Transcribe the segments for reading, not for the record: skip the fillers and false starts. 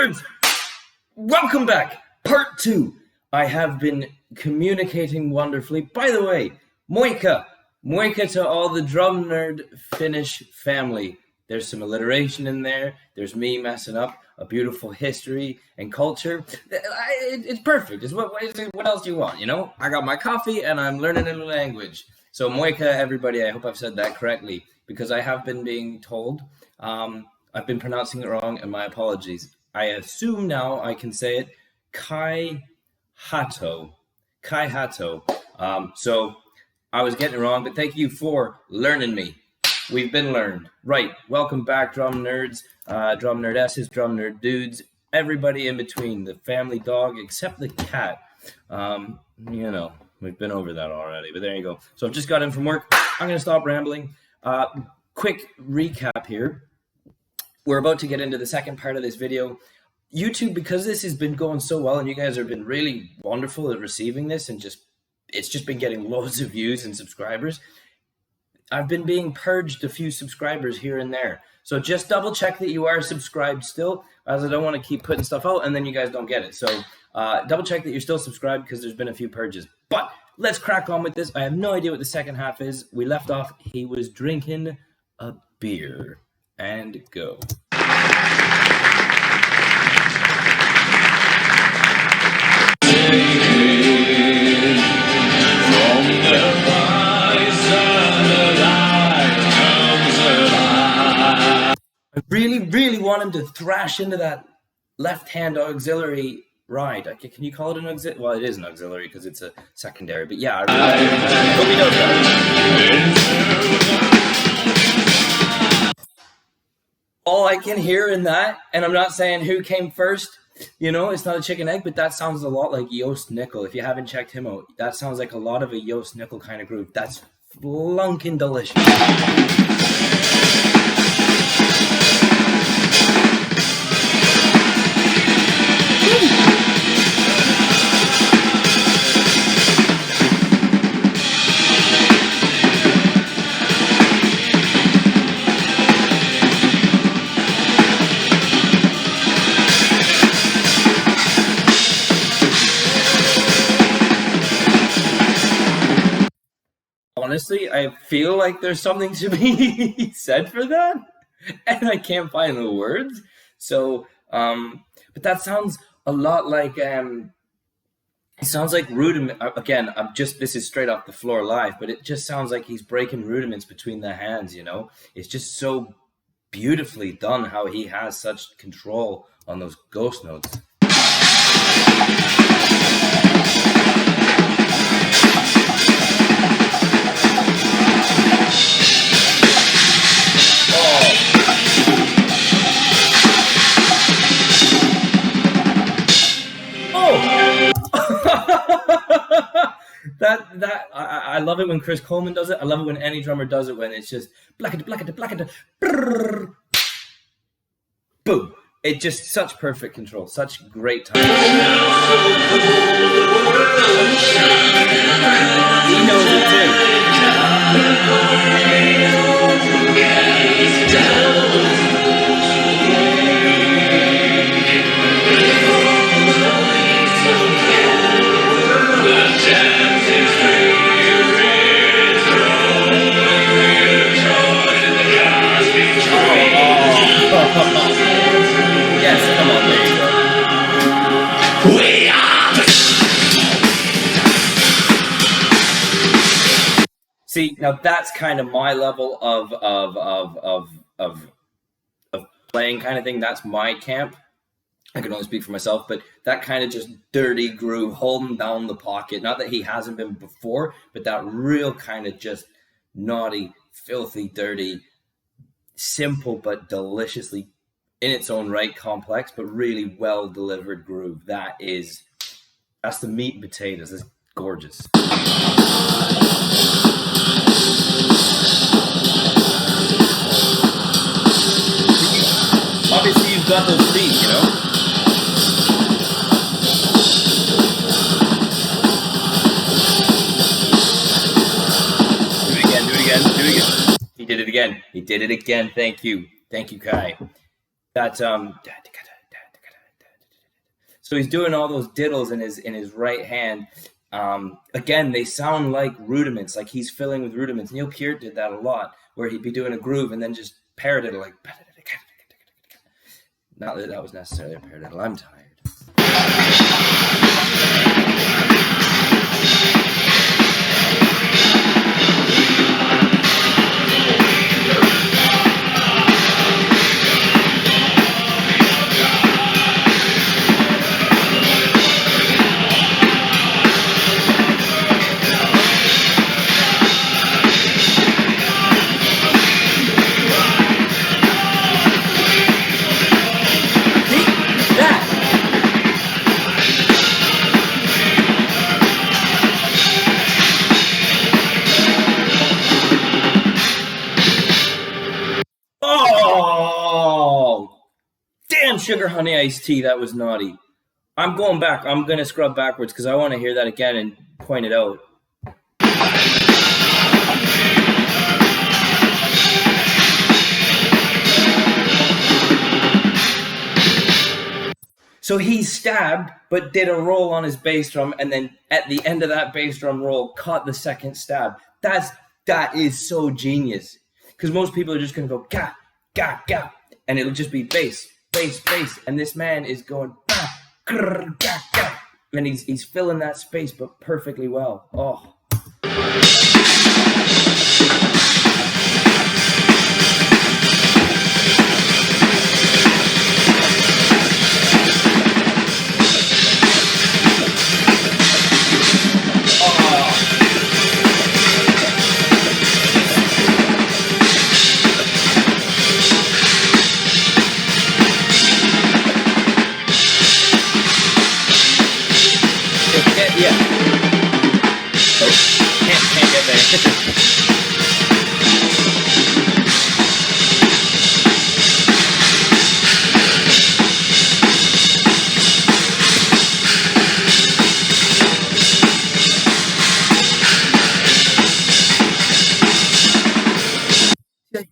nerds! Welcome back! Part 2. I have been communicating wonderfully. By the way, Moika to all the drum nerd Finnish family. There's some alliteration in there. There's me messing up a beautiful history and culture. It's perfect. What else do you want, you know? I got my coffee and I'm learning a new language. So Moika, everybody, I hope I've said that correctly because I have been being told. I've been pronouncing it wrong and my apologies. I assume now I can say it. Hahto. So I was getting it wrong, but thank you for learning me. We've been learned. Right. Welcome back, drum nerds, drum nerdesses, drum nerd dudes, everybody in between, the family dog, except the cat. You know, we've been over that already, but there you go. So I've just got in from work. I'm going to stop rambling. Quick recap here. We're about to get into the second part of this video. YouTube, because this has been going so well and you guys have been really wonderful at receiving this and it's just been getting loads of views and subscribers. I've been being purged a few subscribers here and there. So just double check that you are subscribed still, as I don't want to keep putting stuff out and then you guys don't get it. So double check that you're still subscribed because there's been a few purges. But let's crack on with this. I have no idea what the second half is. We left off, he was drinking a beer. And go. I really want him to thrash into that left-hand auxiliary ride. Can you call it an auxiliary? Well, it is an auxiliary because it's a secondary. But yeah, I hope he knows that. All I can hear in that, and I'm not saying who came first, you know, it's not a chicken egg, but that sounds a lot like Joost Nickel. If you haven't checked him out, that sounds like a lot of a Joost Nickel kind of groove. That's flunking delicious. Honestly, I feel like there's something to be said for that, and I can't find the words. So, but that sounds a lot like, it sounds like rudiment. Again, this is straight off the floor live, but it just sounds like he's breaking rudiments between the hands, you know? It's just so beautifully done how he has such control on those ghost notes. I love it when Chris Coleman does it. I love it when any drummer does it, when it's just blackada, boom. It's just such perfect control, such great time. He knows it too. Yes, come on, there you go. We are the... See, now that's kind of my level of playing kind of thing. That's my camp. I can only speak for myself, but that kind of just dirty groove, holding down the pocket. Not that he hasn't been before, but that real kind of just naughty, filthy, dirty, simple but deliciously in its own right complex but really well delivered groove. That's the meat and potatoes. It's gorgeous. Obviously you've got those feet, you know. Do it again. He did it again. Thank you, Kai. That's So he's doing all those diddles in his right hand. Again, they sound like rudiments, like he's filling with rudiments. Neil Peart did that a lot, where he'd be doing a groove and then just parrot it like. Not that that was necessarily a paradiddle. I'm tired. Sugar honey iced tea, that was naughty. I'm going back. I'm going to scrub backwards because I want to hear that again and point it out. So he stabbed, but did a roll on his bass drum, and then at the end of that bass drum roll, caught the second stab. That is so genius. Because most people are just going to go, ga, ga, ga, and it'll just be bass. Bass, and this man is going bah, grr, gah, gah, and he's filling that space, but perfectly well. Oh.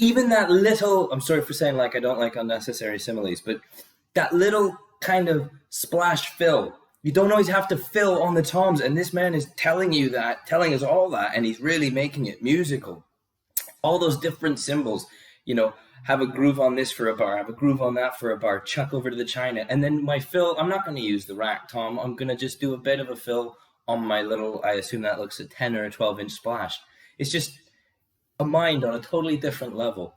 Even that little, I'm sorry for saying like I don't like unnecessary similes, but that little kind of splash fill, you don't always have to fill on the toms, and this man is telling us all that, and he's really making it musical. All those different cymbals, have a groove on this for a bar, have a groove on that for a bar, chuck over to the China, and then my fill, I'm not going to use the rack tom, I'm going to just do a bit of a fill on my little, I assume that looks a 10 or a 12-inch splash. It's just a mind on a totally different level,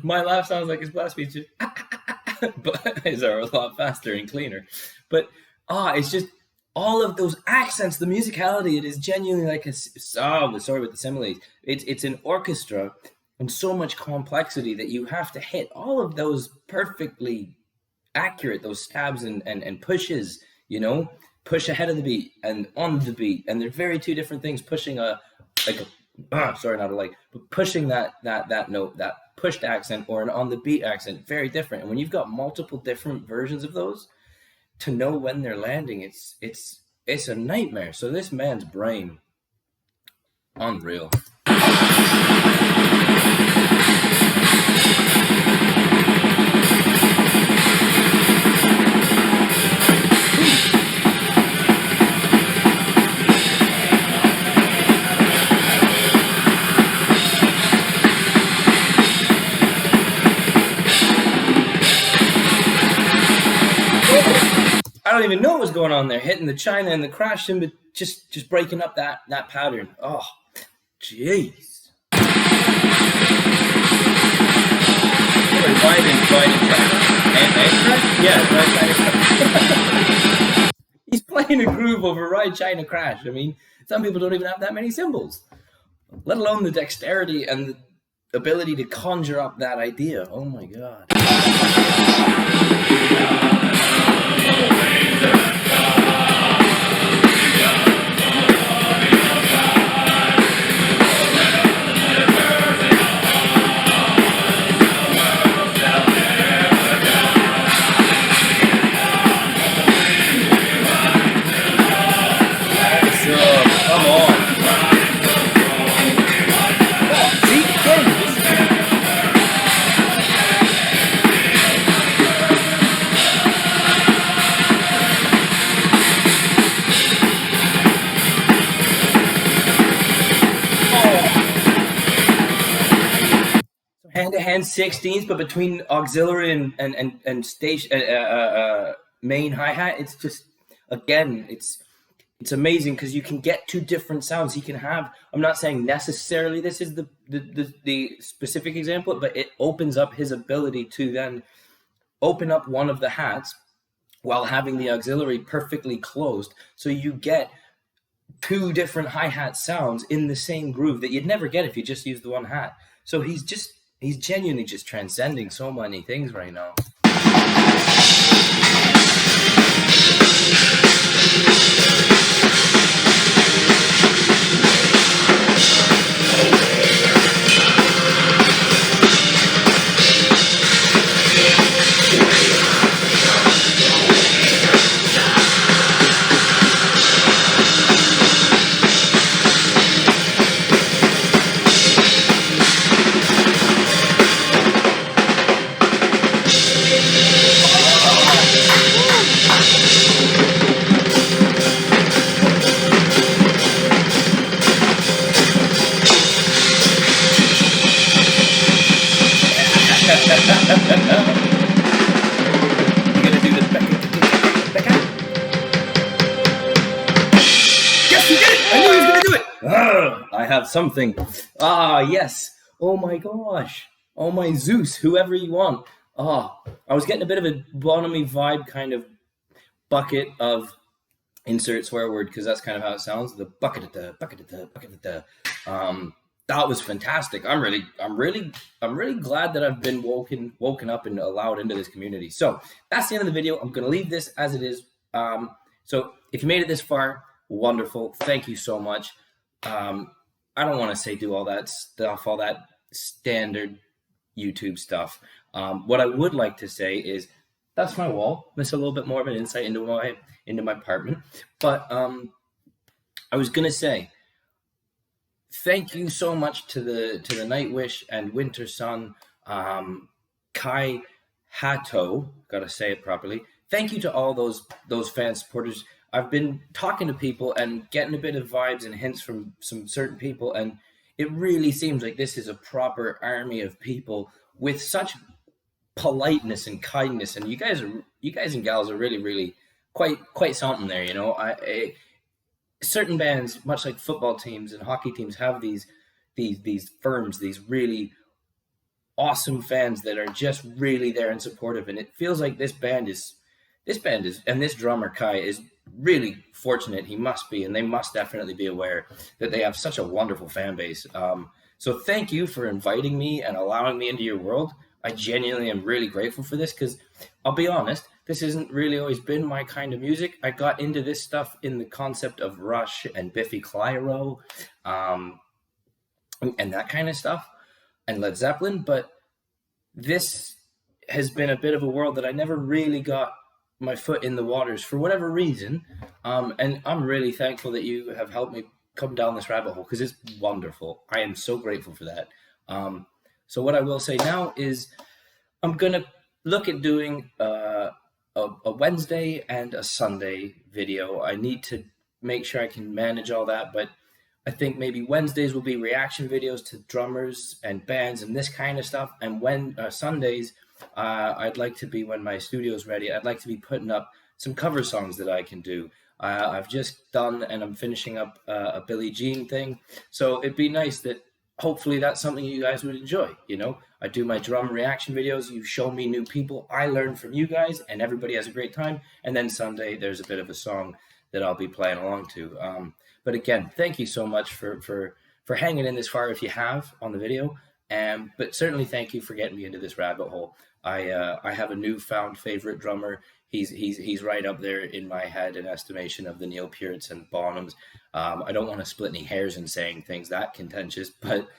My laugh sounds like his blast beats, just but his are a lot faster and cleaner. But it's just all of those accents, the musicality. It is genuinely like sorry with the similes. It's an orchestra and so much complexity that you have to hit all of those perfectly accurate, those stabs and pushes. Push ahead of the beat and on the beat, and they're very two different things. Pushing pushing that note, that pushed accent or an on the beat accent, very different. And when you've got multiple different versions of those, to know when they're landing, it's a nightmare. So this man's brain, unreal. I don't even know what was going on there, hitting the China and the crash and just breaking up that pattern. Oh, jeez. He's playing a groove over Ride China Crash. I mean, some people don't even have that many cymbals. let alone the dexterity and the ability to conjure up that idea. Oh my God. Come on. See, again, hand-to-hand 16s, but between auxiliary and station main hi-hat, it's just, again, it's amazing because you can get two different sounds. He can have, I'm not saying necessarily this is the specific example, but it opens up his ability to then open up one of the hats while having the auxiliary perfectly closed. So you get two different hi-hat sounds in the same groove that you'd never get if you just used the one hat. So he's genuinely just transcending so many things right now. I have something. Yes. Oh my gosh. Oh my Zeus, whoever you want. I was getting a bit of a Bonamy vibe kind of bucket of insert swear word because that's kind of how it sounds. The bucket. That was fantastic. I'm really glad that I've been woken up and allowed into this community. So that's the end of the video. I'm gonna leave this as it is. So if you made it this far, wonderful. Thank you so much. I don't want to say do all that stuff, all that standard YouTube stuff. What I would like to say is that's my wall. That's a little bit more of an insight into my apartment. But I was gonna say thank you so much to the Nightwish and Wintersun, Kai Hahto. Gotta say it properly. Thank you to all those fan supporters. I've been talking to people and getting a bit of vibes and hints from some certain people, and it really seems like this is a proper army of people with such politeness and kindness. And you guys and gals are really quite something there. You know, certain bands, much like football teams and hockey teams, have these firms, these really awesome fans that are just really there and supportive. And it feels like this band is, and this drummer Kai is really fortunate. He must be, and they must definitely be aware that they have such a wonderful fan base. So thank you for inviting me and allowing me into your world. I genuinely am really grateful for this because I'll be honest, this hasn't really always been my kind of music. I got into this stuff in the concept of Rush and Biffy Clyro, and that kind of stuff, and Led Zeppelin. But this has been a bit of a world that I never really got my foot in the waters for whatever reason. And I'm really thankful that you have helped me come down this rabbit hole because it's wonderful. I am so grateful for that. So what I will say now is I'm going to look at doing a Wednesday and a Sunday video. I need to make sure I can manage all that, but I think maybe Wednesdays will be reaction videos to drummers and bands and this kind of stuff. And when Sundays, I'd like to be, when my studio's ready, I'd like to be putting up some cover songs that I can do. I've just done, and I'm finishing up a Billie Jean thing. So it'd be nice that hopefully that's something you guys would enjoy. You know, I do my drum reaction videos. You show me new people. I learn from you guys, and everybody has a great time. And then Sunday, there's a bit of a song that I'll be playing along to. But again, thank you so much for for hanging in this far if you have on the video. But certainly thank you for getting me into this rabbit hole. I have a newfound favorite drummer. He's right up there in my head in estimation of the Neil Pearts and Bonhams. I don't want to split any hairs in saying things that contentious, but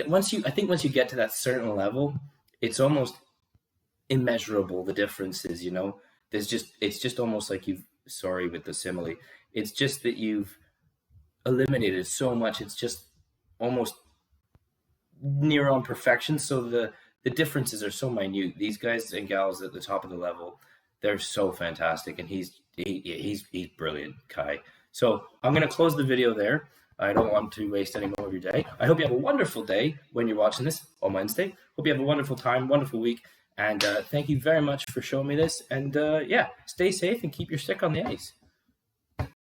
once you get to that certain level, it's almost immeasurable, the differences. It's just almost like sorry with the simile. It's just that you've eliminated so much. It's just almost near on perfection. So the differences are so minute. These guys and gals at the top of the level, they're so fantastic, and he's brilliant, Kai. So I'm going to close the video there. I don't want to waste any more of your day. I hope you have a wonderful day when you're watching this on Wednesday. Hope you have a wonderful time, wonderful week, and thank you very much for showing me this. And stay safe and keep your stick on the ice.